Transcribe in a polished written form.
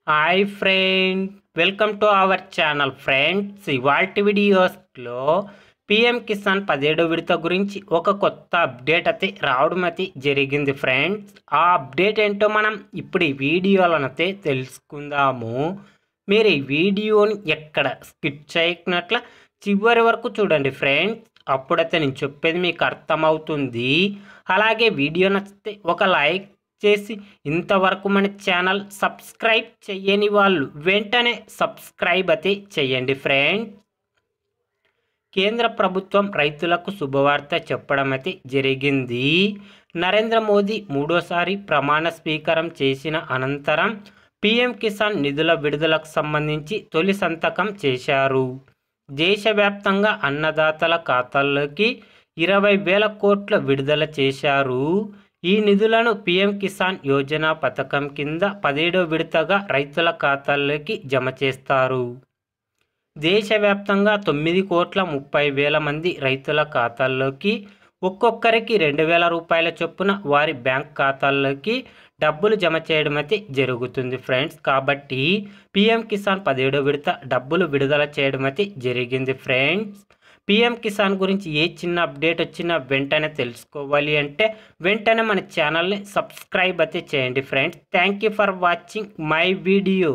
Hi friend, welcome to our channel friends. ఇవాల్టి వీడియోస్లో PM Kisan 17వ విడత గురించి ఒక కొత్త అప్డేట్ అయితే రావడం అయితే జరిగింది ఫ్రెండ్స్. ఆ అప్డేట్ ఏంటో మనం ఇప్పుడు ఈ వీడియోలనైతే తెలుసుకుందాము. మీరు ఈ వీడియోని ఎక్కడ స్కిప్ చేయకున్నట్ల చివరి వరకు చూడండి ఫ్రెండ్స్. అప్పుడైతే నేను చెప్పేది మీకు అర్థమవుతుంది. అలాగే వీడియో నచ్చితే ఒక లైక్ చేసి ఇంతవరకు మన ఛానల్ సబ్స్క్రైబ్ చేయని వాళ్ళు వెంటనే సబ్స్క్రైబ్ అయితే చేయండి ఫ్రెండ్స్. కేంద్ర ప్రభుత్వం రైతులకు శుభవార్త చెప్పడం అయితే జరిగింది. నరేంద్ర మోదీ మూడోసారి ప్రమాణ స్వీకారం చేసిన అనంతరం పిఎం కిసాన్ నిధుల విడుదలకు సంబంధించి తొలి సంతకం చేశారు. దేశవ్యాప్తంగా అన్నదాతల ఖాతాల్లోకి 20,000 కోట్ల విడుదల చేశారు. ఈ నిధులను పిఎం కిసాన్ యోజన పథకం కింద 17వ విడతగా రైతుల ఖాతాల్లోకి జమ చేస్తారు. దేశవ్యాప్తంగా 9,30,00,000 మంది రైతుల ఖాతాల్లోకి ఒక్కొక్కరికి 2,000 రూపాయల చొప్పున వారి బ్యాంక్ ఖాతాల్లోకి డబ్బులు జమ చేయడం అయితే జరుగుతుంది ఫ్రెండ్స్. కాబట్టి పిఎం కిసాన్ 17వ విడత డబ్బులు విడుదల చేయడం అయితే జరిగింది ఫ్రెండ్స్. పిఎం కిసాన్ గురించి ఏ చిన్న అప్డేట్ వచ్చినా వెంటనే తెలుసుకోవాలి అంటే వెంటనే మన ఛానల్ని సబ్స్క్రైబ్ అయితే చేయండి friends. Thank you for watching my video.